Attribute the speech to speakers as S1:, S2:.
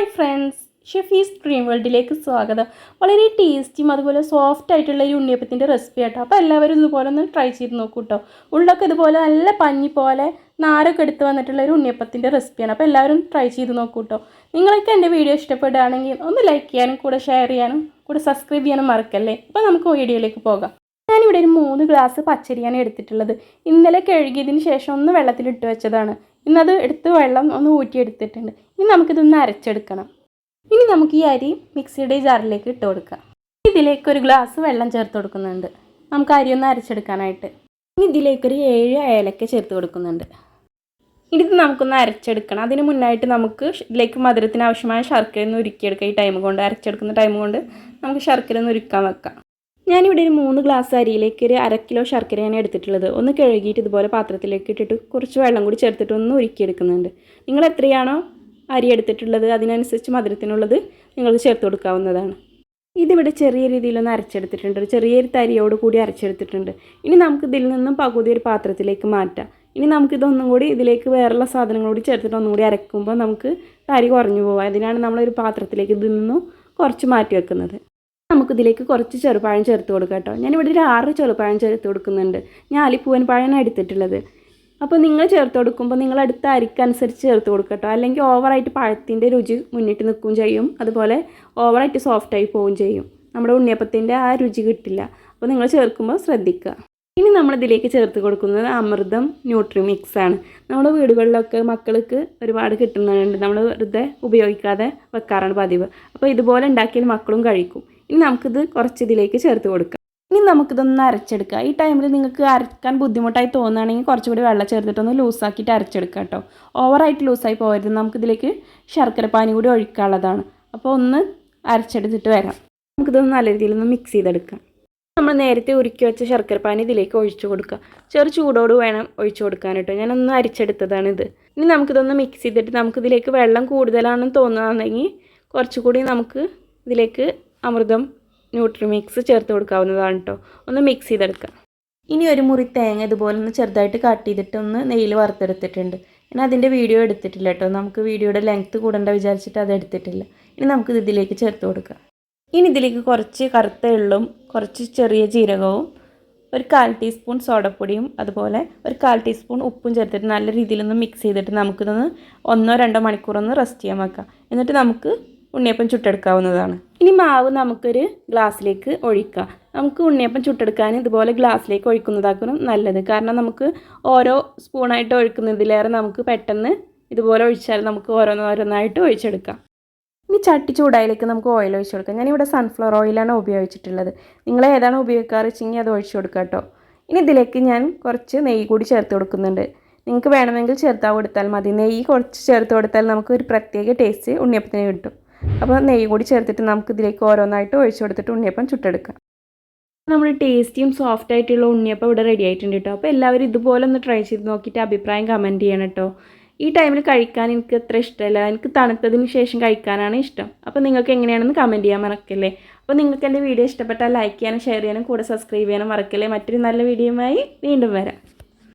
S1: Hi friends, ഷെഫീസ് dream വേൾഡിലേക്ക് സ്വാഗതം. വളരെ ടേസ്റ്റിയും അതുപോലെ സോഫ്റ്റ് ആയിട്ടുള്ള ഒരു ഉണ്ണിയപ്പത്തിൻ്റെ റെസിപ്പി ആട്ടോ. അപ്പോൾ എല്ലാവരും ഇതുപോലെ ഒന്ന് ട്രൈ ചെയ്ത് നോക്കൂ കേട്ടോ. ഉള്ളൊക്കെ ഇതുപോലെ നല്ല പഞ്ഞി പോലെ നാരൊക്കെ എടുത്ത് വന്നിട്ടുള്ള ഒരു ഉണ്ണിയപ്പത്തിൻ്റെ റെസിപ്പിയാണ്. അപ്പോൾ എല്ലാവരും ട്രൈ ചെയ്ത് നോക്കൂ കേട്ടോ. നിങ്ങൾക്ക് എൻ്റെ വീഡിയോ ഇഷ്ടപ്പെടുകയാണെങ്കിൽ ഒന്ന് ലൈക്ക് ചെയ്യാനും കൂടെ ഷെയർ ചെയ്യാനും കൂടെ സബ്സ്ക്രൈബ് ചെയ്യാനും മറക്കല്ലേ. അപ്പോൾ നമുക്ക് വീഡിയോയിലേക്ക് പോകാം. ഞാനിവിടെ ഒരു 3 ഗ്ലാസ് പച്ചരിയാണ് എടുത്തിട്ടുള്ളത്. ഇന്നലെ കഴുകിയതിന് ശേഷം ഒന്ന് വെള്ളത്തിലിട്ട് വെച്ചതാണ്. ഇന്നത് എടുത്ത് വെള്ളം ഒന്ന് ഊറ്റിയെടുത്തിട്ടുണ്ട്. ഇനി നമുക്കിതൊന്ന് അരച്ചെടുക്കണം. ഇനി നമുക്ക് ഈ അരി മിക്സിയുടെ ജാറിലേക്ക് ഇട്ട് കൊടുക്കാം. ഇതിലേക്ക് ഒരു ഗ്ലാസ് വെള്ളം ചേർത്ത് കൊടുക്കുന്നുണ്ട്, നമുക്ക് അരി ഒന്ന് അരച്ചെടുക്കാനായിട്ട്. ഇനി ഇതിലേക്കൊരു 7 ഏലക്ക ചേർത്ത് കൊടുക്കുന്നുണ്ട്. ഇനി ഇത് നമുക്കൊന്ന് അരച്ചെടുക്കണം. അതിന് മുന്നായിട്ട് നമുക്ക് ഇതിലേക്ക് മധുരത്തിന് ആവശ്യമായ ശർക്കര ഒന്ന് ഉരുക്കിയെടുക്കാം. ഈ ടൈം കൊണ്ട് അരച്ചെടുക്കുന്ന ടൈം കൊണ്ട് നമുക്ക് ശർക്കര ഒന്ന് ഉരുക്കാൻ വെക്കാം. ഞാനിവിടെ ഒരു 3 ഗ്ലാസ് അരിയിലേക്ക് ഒരു 1/2 കിലോ ശർക്കരയാണ് എടുത്തിട്ടുള്ളത്. ഒന്ന് കഴുകിയിട്ട് ഇതുപോലെ പാത്രത്തിലേക്ക് ഇട്ടിട്ട് കുറച്ച് വെള്ളം കൂടി ചേർത്തിട്ട് ഒന്ന് ഉരുക്കിയെടുക്കുന്നുണ്ട്. നിങ്ങൾ എത്രയാണോ അരി എടുത്തിട്ടുള്ളത് അതിനനുസരിച്ച് മധുരത്തിനുള്ളത് നിങ്ങൾക്ക് ചേർത്ത് കൊടുക്കാവുന്നതാണ്. ഇതിവിടെ ചെറിയ രീതിയിലൊന്ന് അരച്ചെടുത്തിട്ടുണ്ട്, ചെറിയൊരു തരിയോട് കൂടി അരച്ചെടുത്തിട്ടുണ്ട്. ഇനി നമുക്ക് ഇതിൽ നിന്നും പകുതി ഒരു പാത്രത്തിലേക്ക് മാറ്റാം. ഇനി നമുക്കിതൊന്നും കൂടി ഇതിലേക്ക് വേറെയുള്ള സാധനങ്ങൾ കൂടി ചേർത്തിട്ട് ഒന്നും കൂടി അരക്കുമ്പോൾ നമുക്ക് തരി കുറഞ്ഞു പോകാം. അതിനാണ് നമ്മളൊരു പാത്രത്തിലേക്ക് ഇതിൽ നിന്നും കുറച്ച് മാറ്റി വെക്കുന്നത്. നമുക്കിതിലേക്ക് കുറച്ച് ചെറുപഴം ചേർത്ത് കൊടുക്കാം കേട്ടോ. ഞാനിവിടെ ഒരു 6 ചെറുപഴം ചേർത്ത് കൊടുക്കുന്നുണ്ട്. ഞാൻ ആലിപ്പൂവൻ പഴമാണ് എടുത്തിട്ടുള്ളത്. അപ്പോൾ നിങ്ങൾ ചേർത്ത് കൊടുക്കുമ്പോൾ നിങ്ങൾ അടുത്ത അരിക്കനുസരിച്ച് ചേർത്ത് കൊടുക്കുക കേട്ടോ. അല്ലെങ്കിൽ ഓവറായിട്ട് പഴത്തിൻ്റെ രുചി മുന്നിട്ട് നിൽക്കുകയും ചെയ്യും, അതുപോലെ ഓവറായിട്ട് സോഫ്റ്റായി പോവുകയും ചെയ്യും. നമ്മുടെ ഉണ്ണിയപ്പത്തിൻ്റെ ആ രുചി കിട്ടില്ല. അപ്പോൾ നിങ്ങൾ ചേർക്കുമ്പോൾ ശ്രദ്ധിക്കുക. ഇനി നമ്മളിതിലേക്ക് ചേർത്ത് കൊടുക്കുന്നത് അമൃതം ന്യൂട്രി മിക്സ് ആണ്. നമ്മുടെ വീടുകളിലൊക്കെ മക്കൾക്ക് ഒരുപാട് കിട്ടുന്നുണ്ട്. നമ്മൾ വെറുതെ ഉപയോഗിക്കാതെ വെക്കാറാണ് പതിവ്. അപ്പോൾ ഇതുപോലെ ഉണ്ടാക്കിയാൽ മക്കളും കഴിക്കും. ഇനി നമുക്കിത് കുറച്ച് ഇതിലേക്ക് ചേർത്ത് കൊടുക്കാം. ഇനി നമുക്കിതൊന്ന് അരച്ചെടുക്കാം. ഈ ടൈമിൽ നിങ്ങൾക്ക് അരക്കാൻ ബുദ്ധിമുട്ടായി തോന്നുകയാണെങ്കിൽ കുറച്ചുകൂടി വെള്ളം ചേർത്തിട്ടൊന്ന് ലൂസാക്കിയിട്ട് അരച്ചെടുക്കാം കേട്ടോ. ഓവറായിട്ട് ലൂസായി പോകരുത്. നമുക്കിതിലേക്ക് ശർക്കര പാനി കൂടി ഒഴിക്കാനുള്ളതാണ്. അപ്പോൾ ഒന്ന് അരച്ചെടുത്തിട്ട് വരാം. നമുക്കിതൊന്ന് നല്ല രീതിയിലൊന്ന് മിക്സ് ചെയ്തെടുക്കാം. നമ്മൾ നേരത്തെ ഉരുക്കി വെച്ച ശർക്കര പാനി ഇതിലേക്ക് ഒഴിച്ചു കൊടുക്കുക. ചെറു ചൂടോട് വേണം ഒഴിച്ചു കൊടുക്കാൻ കേട്ടോ. ഞാനൊന്ന് അരിച്ചെടുത്തതാണിത്. ഇനി നമുക്കിതൊന്ന് മിക്സ് ചെയ്തിട്ട് നമുക്കിതിലേക്ക് വെള്ളം കൂടുതലാണെന്ന് തോന്നുകയാണെങ്കിൽ കുറച്ചുകൂടി നമുക്ക് ഇതിലേക്ക് അമൃതം ന്യൂട്രി മിക്സ് ചേർത്ത് കൊടുക്കാവുന്നതാണ് കേട്ടോ. ഒന്ന് മിക്സ് ചെയ്തെടുക്കാം. ഇനി ഒരു മുറി തേങ്ങ ഇതുപോലെ ഒന്ന് ചെറുതായിട്ട് കട്ട് ചെയ്തിട്ട് ഒന്ന് നെയ്യിൽ വറുത്തെടുത്തിട്ടുണ്ട്. ഞാൻ അതിൻ്റെ വീഡിയോ എടുത്തിട്ടില്ല കേട്ടോ. നമുക്ക് വീഡിയോയുടെ ലെങ്ത്ത് കൂടേണ്ട വിചാരിച്ചിട്ട് അത് എടുത്തിട്ടില്ല. ഇനി നമുക്കിത് ഇതിലേക്ക് ചേർത്ത് കൊടുക്കാം. ഇനി ഇതിലേക്ക് കുറച്ച് കറുത്ത എള്ളും കുറച്ച് ചെറിയ ജീരകവും ഒരു 1/4 ടീസ്പൂൺ സോഡപ്പൊടിയും അതുപോലെ ഒരു 1/4 ടീസ്പൂൺ ഉപ്പും ചേർത്തിട്ട് നല്ല രീതിയിലൊന്ന് മിക്സ് ചെയ്തിട്ട് നമുക്കിതൊന്ന് 1-2 മണിക്കൂറൊന്ന് റെസ്റ്റ് ചെയ്യാൻ വെക്കാം. എന്നിട്ട് നമുക്ക് ഉണ്ണിയപ്പം ചുട്ടെടുക്കാവുന്നതാണ്. ഇനി മാവ് നമുക്കൊരു ഗ്ലാസ്സിലേക്ക് ഒഴിക്കാം. നമുക്ക് ഉണ്ണിയപ്പം ചുട്ടെടുക്കാൻ ഇതുപോലെ ഗ്ലാസ്സിലേക്ക് ഒഴിക്കുന്നതാക്കണം നല്ലത്. കാരണം നമുക്ക് ഓരോ സ്പൂണായിട്ട് ഒഴിക്കുന്നതിലേറെ നമുക്ക് പെട്ടെന്ന് ഇതുപോലെ ഒഴിച്ചാൽ നമുക്ക് ഓരോന്നായിട്ട് ഒഴിച്ചെടുക്കാം. ഇനി ചട്ടി ചൂടായിലേക്ക് നമുക്ക് ഓയിൽ ഒഴിച്ച് കൊടുക്കാം. ഞാനിവിടെ സൺഫ്ലവർ ഓയിലാണ് ഉപയോഗിച്ചിട്ടുള്ളത്. നിങ്ങൾ ഏതാണ് ഉപയോഗിക്കാറ് വെച്ചെങ്കിൽ അത് ഒഴിച്ച് കൊടുക്കാം കേട്ടോ. ഇനി ഇതിലേക്ക് ഞാൻ കുറച്ച് നെയ്യ് കൂടി ചേർത്ത് കൊടുക്കുന്നുണ്ട്. നിങ്ങൾക്ക് വേണമെങ്കിൽ ചേർത്താൽ കൊടുത്താൽ മതി. നെയ്യ് കുറച്ച് ചേർത്ത് കൊടുത്താൽ നമുക്ക് ഒരു പ്രത്യേക ടേസ്റ്റ് ഉണ്ണിയപ്പത്തിന് കിട്ടും. അപ്പോൾ നെയ്യ് കൂടി ചേർത്തിട്ട് നമുക്ക് ഇതിലേക്ക് ഓരോന്നായിട്ട് ഒഴിച്ചു കൊടുത്തിട്ട് ഉണ്ണിയപ്പം ചുട്ടെടുക്കാം. നമ്മൾ ടേസ്റ്റിയും സോഫ്റ്റ് ആയിട്ടുള്ള ഉണ്ണിയപ്പം ഇവിടെ റെഡി ആയിട്ടുണ്ട് കേട്ടോ. അപ്പോൾ എല്ലാവരും ഇതുപോലെ ഒന്ന് ട്രൈ ചെയ്ത് നോക്കിയിട്ട് അഭിപ്രായം കമൻറ്റ് ചെയ്യണം കേട്ടോ. ഈ ടൈമിൽ കഴിക്കാൻ എനിക്ക് അത്ര ഇഷ്ടമല്ല. എനിക്ക് തണുത്തതിന് ശേഷം കഴിക്കാനാണ് ഇഷ്ടം. അപ്പോൾ നിങ്ങൾക്ക് എങ്ങനെയാണെന്ന് കമൻറ്റ് ചെയ്യാൻ മറക്കല്ലേ. അപ്പോൾ നിങ്ങൾക്ക് എൻ്റെ വീഡിയോ ഇഷ്ടപ്പെട്ടാൽ ലൈക്ക് ചെയ്യാനും ഷെയർ ചെയ്യാനും കൂടെ സബ്സ്ക്രൈബ് ചെയ്യാനും മറക്കല്ലേ. മറ്റൊരു നല്ല വീഡിയോയുമായി വീണ്ടും വരാം.